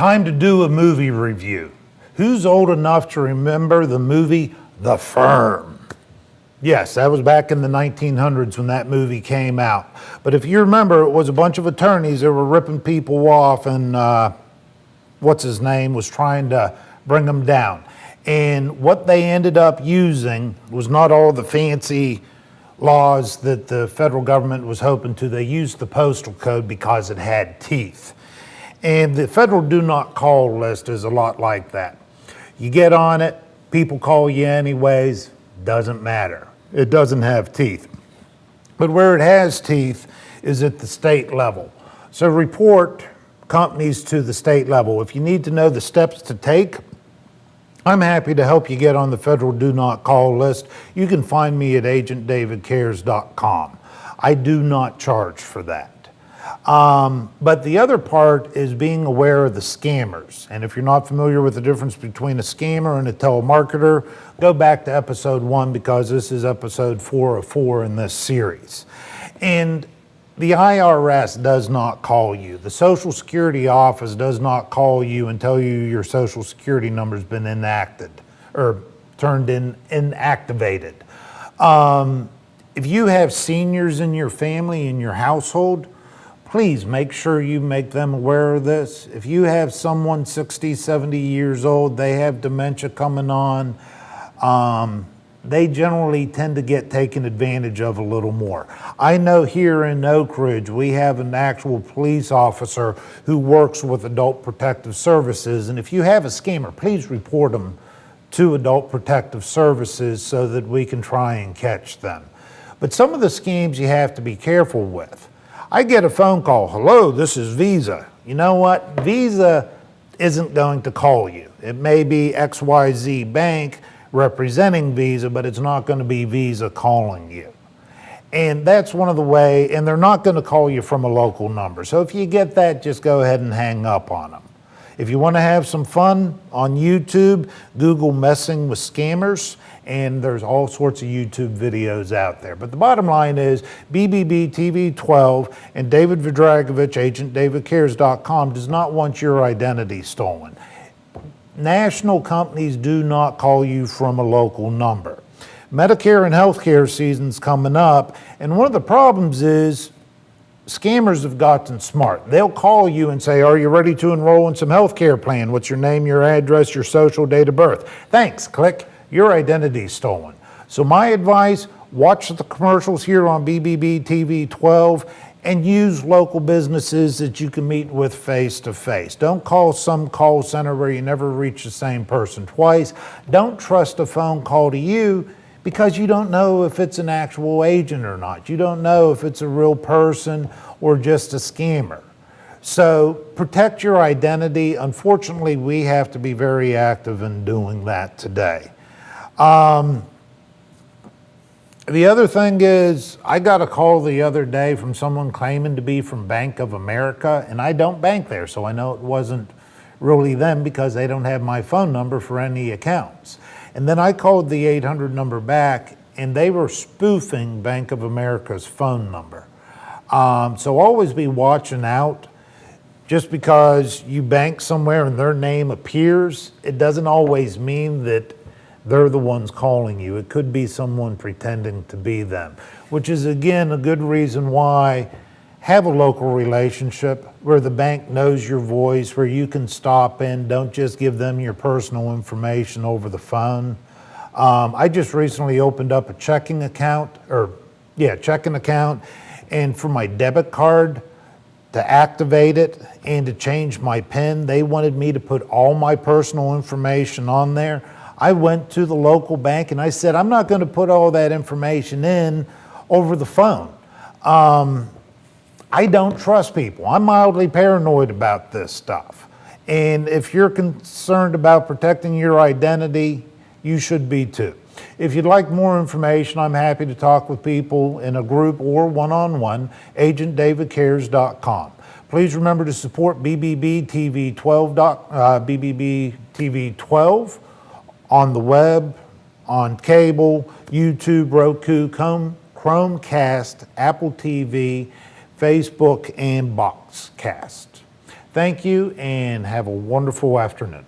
Time to do a movie review. Who's old enough to remember the movie The Firm? Yes, that was back in the 1900s when that movie came out. But if you remember, it was a bunch of attorneys that were ripping people off, and what's his name was trying to bring them down. And what they ended up using was not all the fancy laws that the federal government was hoping to. They used the postal code because it had teeth. And the federal do not call list is a lot like that. You get on it, people call you anyways, doesn't matter. It doesn't have teeth. But where it has teeth is at the state level. So report companies to the state level. If you need to know the steps to take, I'm happy to help you get on the federal do not call list. You can find me at agentdavidcares.com. I do not charge for that. But the other part is being aware of the scammers. And if you're not familiar with the difference between a scammer and a telemarketer, go back to episode 1 because this is episode 4 of 4 in this series. And the IRS does not call you. The Social Security office does not call you and tell you your Social Security number's been inactivated. If you have seniors in your family, in your household, please make sure you make them aware of this. If you have someone 60, 70 years old, they have dementia coming on, they generally tend to get taken advantage of a little more. I know here in Oak Ridge, we have an actual police officer who works with Adult Protective Services, and if you have a scammer, please report them to Adult Protective Services so that we can try and catch them. But some of the schemes you have to be careful with. I get a phone call, hello, this is Visa. You know what? Visa isn't going to call you. It may be XYZ Bank representing Visa, but it's not going to be Visa calling you. And that's one of the ways, and they're not going to call you from a local number. So if you get that, just go ahead and hang up on them. If you want to have some fun on YouTube, Google messing with scammers, and there's all sorts of YouTube videos out there. But the bottom line is BBB TV 12 and David Vudragovich, agentdavidcares.com, does not want your identity stolen. National companies do not call you from a local number. Medicare and healthcare season's coming up, and one of the problems is scammers have gotten smart. They'll call you and say, are you ready to enroll in some healthcare plan? What's your name, your address, your social, date of birth? Thanks, click. Your identity's stolen. So my advice, watch the commercials here on BBB TV 12 and use local businesses that you can meet with face to face. Don't call some call center where you never reach the same person twice. Don't trust a phone call to you because you don't know if it's an actual agent or not. You don't know if it's a real person or just a scammer. So protect your identity. Unfortunately, we have to be very active in doing that today. The other thing is, I got a call the other day from someone claiming to be from Bank of America, and I don't bank there, so I know it wasn't really them because they don't have my phone number for any accounts. And then I called the 800 number back, and they were spoofing Bank of America's phone number. So always be watching out. Just because you bank somewhere and their name appears, it doesn't always mean that they're the ones calling you. It could be someone pretending to be them, which is, again, a good reason why have a local relationship where the bank knows your voice, where you can stop in. Don't just give them your personal information over the phone. I just recently opened up a checking account, and for my debit card, to activate it and to change my PIN, they wanted me to put all my personal information on there. I went to the local bank and I said, I'm not going to put all that information in over the phone. I don't trust people. I'm mildly paranoid about this stuff. And if you're concerned about protecting your identity, you should be too. If you'd like more information, I'm happy to talk with people in a group or one-on-one, agentdavidcares.com. Please remember to support BBB TV 12, BBB TV 12 on the web, on cable, YouTube, Roku, Chromecast, Apple TV, Facebook, and Boxcast. Thank you and have a wonderful afternoon.